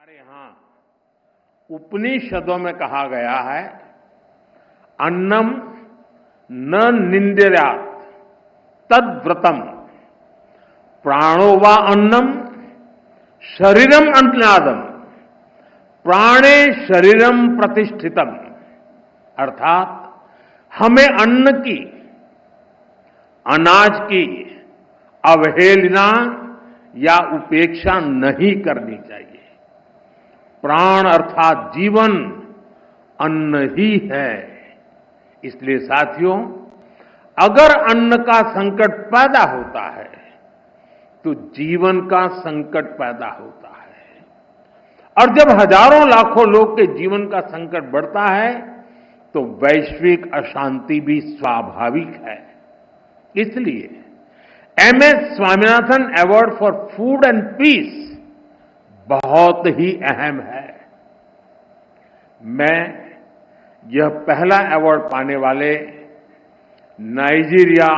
हमारे यहाँ उपनिषदों में कहा गया है, अन्नम न निंद्यात् तद व्रतम, प्राणो वा अन्नम शरीरम अन्नादम, प्राणे शरीरम प्रतिष्ठितम। अर्थात हमें अन्न की, अनाज की अवहेलना या उपेक्षा नहीं करनी चाहिए। प्राण अर्थात जीवन अन्न ही है। इसलिए साथियों, अगर अन्न का संकट पैदा होता है तो जीवन का संकट पैदा होता है, और जब हजारों लाखों लोग के जीवन का संकट बढ़ता है तो वैश्विक अशांति भी स्वाभाविक है। इसलिए MS Swaminathan award for food and peace बहुत ही अहम है। मैं यह पहला अवार्ड पाने वाले नाइजीरिया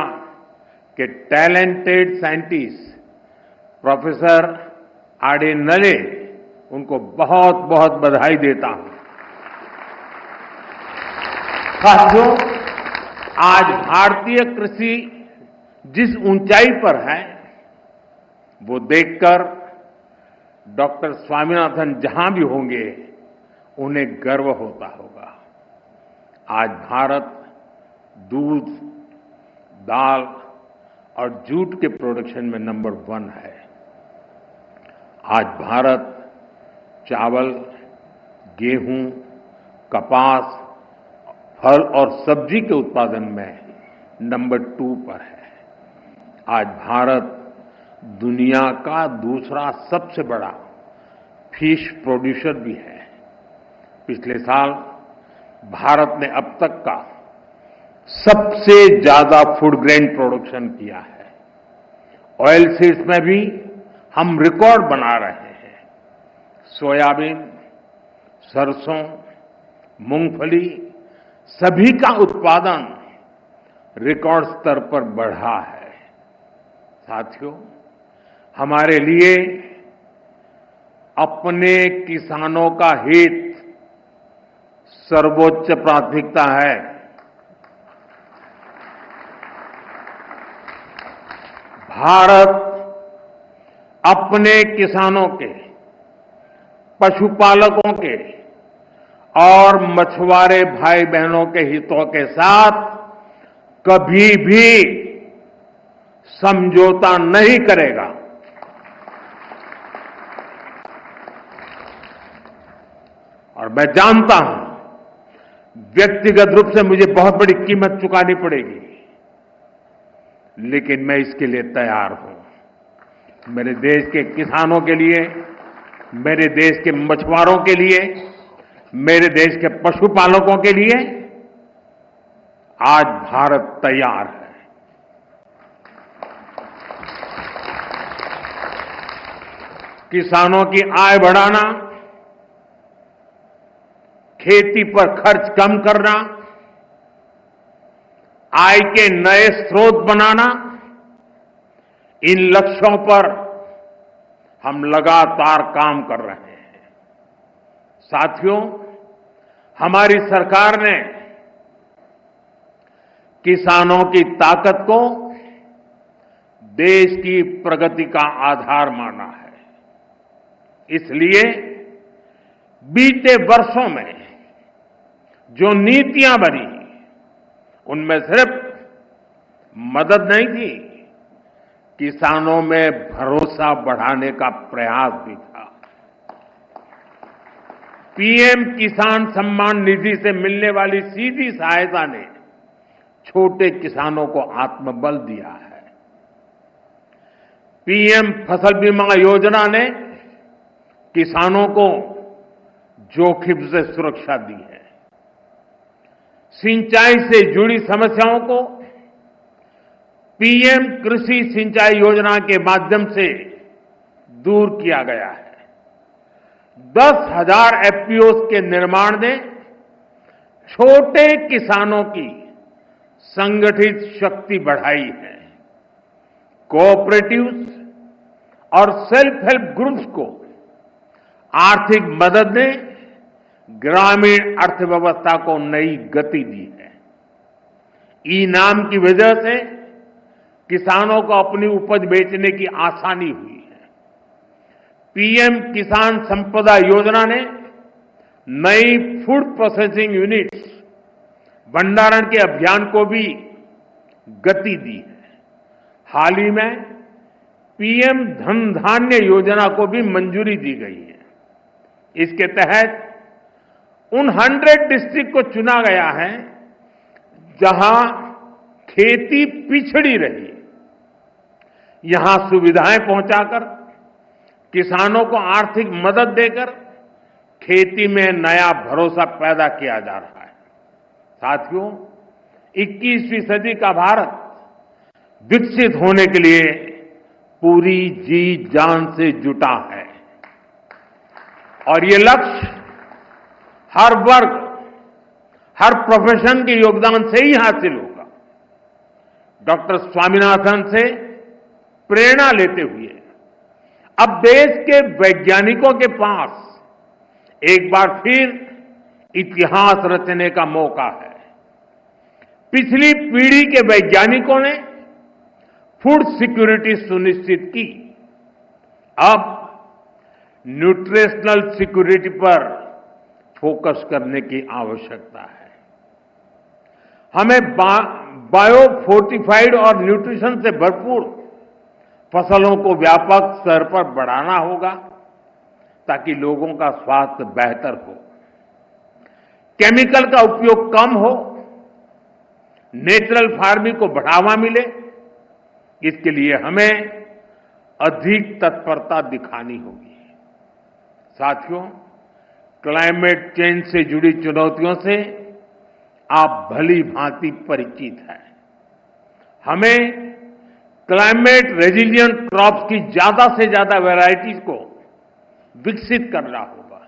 के टैलेंटेड साइंटिस्ट प्रोफेसर आडेनले, उनको बहुत बहुत बधाई देता हूं। साथियों, आज भारतीय कृषि जिस ऊंचाई पर है वो देखकर डॉक्टर स्वामीनाथन जहां भी होंगे उन्हें गर्व होता होगा। आज भारत दूध, दाल और जूट के प्रोडक्शन में नंबर 1 है। आज भारत चावल, गेहूं, कपास, फल और सब्जी के उत्पादन में नंबर 2 पर है। आज भारत दुनिया का दूसरा सबसे बड़ा फिश प्रोड्यूसर भी है। पिछले साल भारत ने अब तक का सबसे ज्यादा फूड ग्रेन प्रोडक्शन किया है। ऑयल सीड्स में भी हम रिकॉर्ड बना रहे हैं। सोयाबीन, सरसों, मूंगफली सभी का उत्पादन रिकॉर्ड स्तर पर बढ़ा है। साथियों, हमारे लिए अपने किसानों का हित सर्वोच्च प्राथमिकता है। भारत अपने किसानों के, पशुपालकों के और मछुआरे भाई बहनों के हितों के साथ कभी भी समझौता नहीं करेगा। और मैं जानता हूं व्यक्तिगत रूप से मुझे बहुत बड़ी कीमत चुकानी पड़ेगी, लेकिन मैं इसके लिए तैयार हूं। मेरे देश के किसानों के लिए, मेरे देश के मछुआरों के लिए, मेरे देश के पशुपालकों के लिए आज भारत तैयार है। किसानों की आय बढ़ाना, खेती पर खर्च कम करना, आय के नए स्रोत बनाना, इन लक्ष्यों पर हम लगातार काम कर रहे हैं। साथियों, हमारी सरकार ने किसानों की ताकत को देश की प्रगति का आधार माना है। इसलिए बीते वर्षों में जो नीतियां बनी, उनमें सिर्फ मदद नहीं थी, किसानों में भरोसा बढ़ाने का प्रयास भी था। पीएम किसान सम्मान निधि से मिलने वाली सीधी सहायता ने छोटे किसानों को आत्मबल दिया है। पीएम फसल बीमा योजना ने किसानों को जोखिम से सुरक्षा दी है। सिंचाई से जुड़ी समस्याओं को पीएम कृषि सिंचाई योजना के माध्यम से दूर किया गया है। 10,000 एफपीओ के निर्माण ने छोटे किसानों की संगठित शक्ति बढ़ाई है। कोऑपरेटिव्स और सेल्फ हेल्प ग्रुप्स को आर्थिक मदद ने ग्रामीण अर्थव्यवस्था को नई गति दी है। ई-नाम की वजह से किसानों को अपनी उपज बेचने की आसानी हुई है। पीएम किसान संपदा योजना ने नई फूड प्रोसेसिंग यूनिट्स भंडारण के अभियान को भी गति दी है। हाल ही में पीएम धन धान्य योजना को भी मंजूरी दी गई है। इसके तहत उन 100 डिस्ट्रिक्ट को चुना गया है जहां खेती पिछड़ी रही। यहां सुविधाएं पहुंचाकर किसानों को आर्थिक मदद देकर खेती में नया भरोसा पैदा किया जा रहा है। साथियों, 21वीं सदी का भारत विकसित होने के लिए पूरी जी जान से जुटा है और ये लक्ष्य हर वर्ग, हर प्रोफेशन के योगदान से ही हासिल होगा। डॉक्टर स्वामीनाथन से प्रेरणा लेते हुए अब देश के वैज्ञानिकों के पास एक बार फिर इतिहास रचने का मौका है। पिछली पीढ़ी के वैज्ञानिकों ने फूड सिक्योरिटी सुनिश्चित की। अब न्यूट्रिशनल सिक्योरिटी पर फोकस करने की आवश्यकता है। हमें बायो फोर्टिफाइड और न्यूट्रिशन से भरपूर फसलों को व्यापक स्तर पर बढ़ाना होगा ताकि लोगों का स्वास्थ्य बेहतर हो, केमिकल का उपयोग कम हो, नेचुरल फार्मिंग को बढ़ावा मिले। इसके लिए हमें अधिक तत्परता दिखानी होगी। साथियों, क्लाइमेट चेंज से जुड़ी चुनौतियों से आप भली भांति परिचित हैं। हमें क्लाइमेट रेजिलिएंट क्रॉप्स की ज्यादा से ज्यादा वैरायटीज को विकसित करना होगा।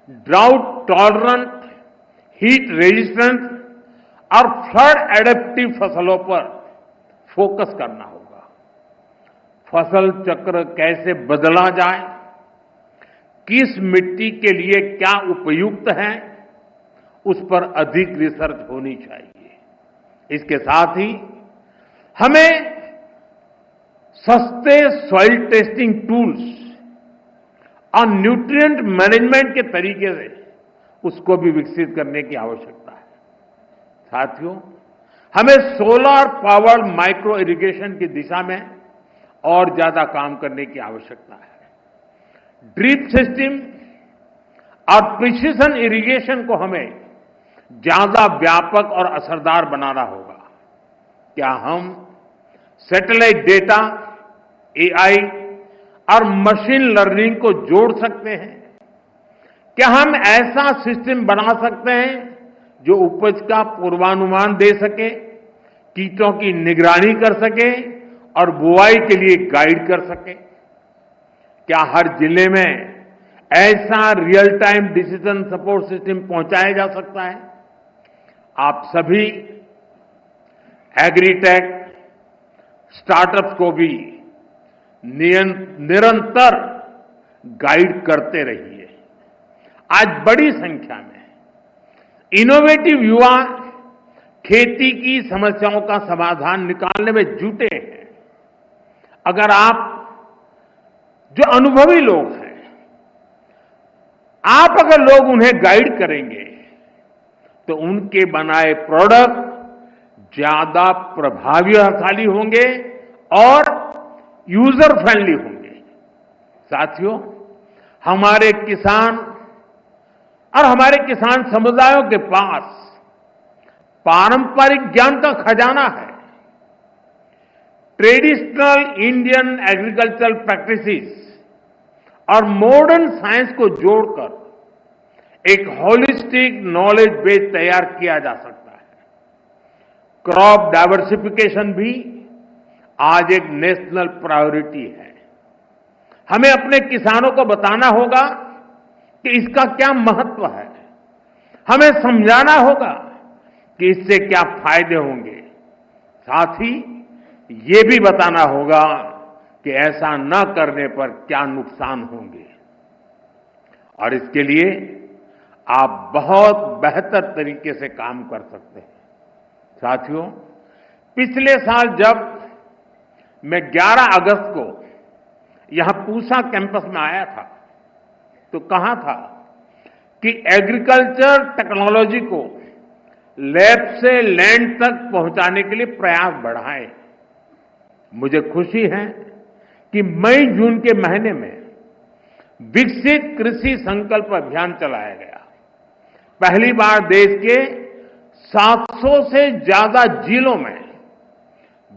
ड्राउट टॉलरेंट, हीट रेजिस्टेंट और फ्लड एडेप्टिव फसलों पर फोकस करना होगा। फसल चक्र कैसे बदला जाए, किस मिट्टी के लिए क्या उपयुक्त है, उस पर अधिक रिसर्च होनी चाहिए। इसके साथ ही हमें सस्ते सॉइल टेस्टिंग टूल्स और न्यूट्रिएंट मैनेजमेंट के तरीके से उसको भी विकसित करने की आवश्यकता है। साथियों, हमें सोलर पावर्ड माइक्रो इरिगेशन की दिशा में और ज्यादा काम करने की आवश्यकता है। ड्रिप सिस्टम और प्रिसिशन इरिगेशन को हमें ज्यादा व्यापक और असरदार बनाना होगा। क्या हम सैटेलाइट डेटा, एआई और मशीन लर्निंग को जोड़ सकते हैं? क्या हम ऐसा सिस्टम बना सकते हैं जो उपज का पूर्वानुमान दे सके, कीटों की निगरानी कर सके और बुआई के लिए गाइड कर सके? क्या हर जिले में ऐसा real time decision support system पहुंचाया जा सकता है? आप सभी एग्रीटेक स्टार्टअप्स को भी निरंतर गाइड करते रहिए। आज बड़ी संख्या में इनोवेटिव युवा खेती की समस्याओं का समाधान निकालने में जुटे हैं। अगर आप जो अनुभवी लोग हैं, आप अगर लोग उन्हें गाइड करेंगे तो उनके बनाए प्रोडक्ट ज्यादा प्रभावशाली होंगे और यूजर फ्रेंडली होंगे। साथियों, हमारे किसान और हमारे किसान समुदायों के पास पारंपरिक ज्ञान का खजाना है। ट्रेडिशनल इंडियन एग्रीकल्चरल प्रैक्टिसेस और मॉडर्न साइंस को जोड़कर एक होलिस्टिक नॉलेज बेस तैयार किया जा सकता है। क्रॉप डाइवर्सिफिकेशन भी आज एक नेशनल प्रायोरिटी है। हमें अपने किसानों को बताना होगा कि इसका क्या महत्व है। हमें समझाना होगा कि इससे क्या फायदे होंगे। साथ ही ये भी बताना होगा कि ऐसा न करने पर क्या नुकसान होंगे। और इसके लिए आप बहुत बेहतर तरीके से काम कर सकते हैं। साथियों, पिछले साल जब मैं 11 अगस्त को यहां पूसा कैंपस में आया था तो कहा था कि एग्रीकल्चर टेक्नोलॉजी को लैब से लैंड तक पहुंचाने के लिए प्रयास बढ़ाएं। मुझे खुशी है कि मई जून के महीने में विकसित कृषि संकल्प अभियान चलाया गया। पहली बार देश के 700 से ज्यादा जिलों में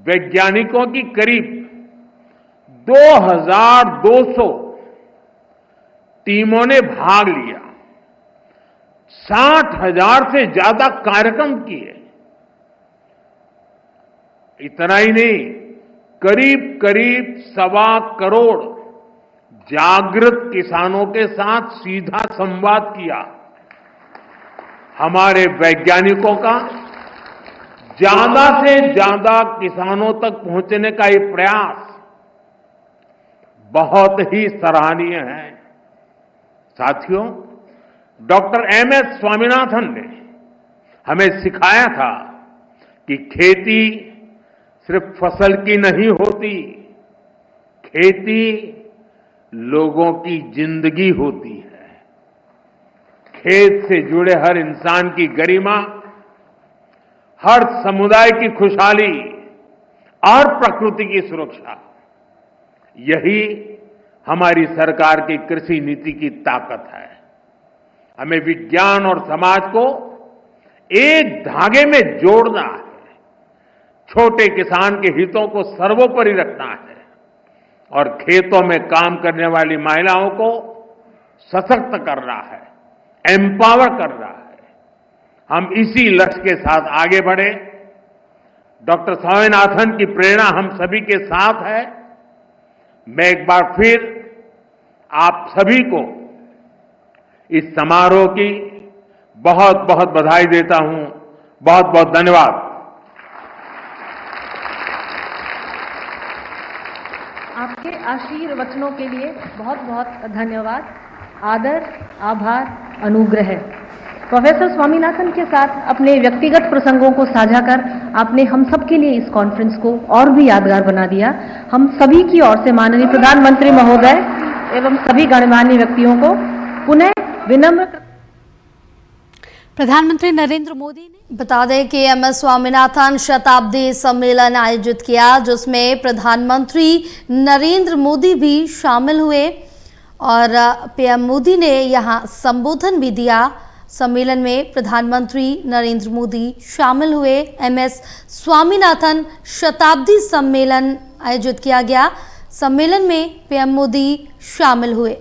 वैज्ञानिकों की करीब 2200 टीमों ने भाग लिया। 60,000 से ज्यादा कार्यक्रम किए। इतना ही नहीं, करीब करीब 1.25 करोड़ जागृत किसानों के साथ सीधा संवाद किया। हमारे वैज्ञानिकों का ज्यादा से ज्यादा किसानों तक पहुंचने का ये प्रयास बहुत ही सराहनीय है। साथियों, डॉक्टर एमएस स्वामीनाथन ने हमें सिखाया था कि खेती सिर्फ फसल की नहीं होती, खेती लोगों की जिंदगी होती है। खेत से जुड़े हर इंसान की गरिमा, हर समुदाय की खुशहाली और प्रकृति की सुरक्षा, यही हमारी सरकार की कृषि नीति की ताकत है। हमें विज्ञान और समाज को एक धागे में जोड़ना है। छोटे किसान के हितों को सर्वोपरि रखना है और खेतों में काम करने वाली महिलाओं को सशक्त करना है, एम्पावर करना है। हम इसी लक्ष्य के साथ आगे बढ़े। डॉक्टर स्वामीनाथन की प्रेरणा हम सभी के साथ है। मैं एक बार फिर आप सभी को इस समारोह की बहुत बहुत बधाई देता हूं। बहुत बहुत धन्यवाद। आपके आशीर्वचनों के लिए बहुत बहुत धन्यवाद, आदर, आभार, अनुग्रह। प्रोफेसर स्वामीनाथन के साथ अपने व्यक्तिगत प्रसंगों को साझा कर आपने हम सब के लिए इस कॉन्फ्रेंस को और भी यादगार बना दिया। हम सभी की ओर से माननीय प्रधानमंत्री महोदय एवं सभी गणमान्य व्यक्तियों को पुनः विनम्र। प्रधानमंत्री नरेंद्र मोदी ने बता दें कि एमएस स्वामीनाथन शताब्दी सम्मेलन आयोजित किया, जिसमें प्रधानमंत्री नरेंद्र मोदी भी शामिल हुए और पीएम मोदी ने यहां संबोधन भी दिया। सम्मेलन में प्रधानमंत्री नरेंद्र मोदी शामिल हुए। एमएस स्वामीनाथन शताब्दी सम्मेलन आयोजित किया गया। सम्मेलन में पीएम मोदी शामिल हुए।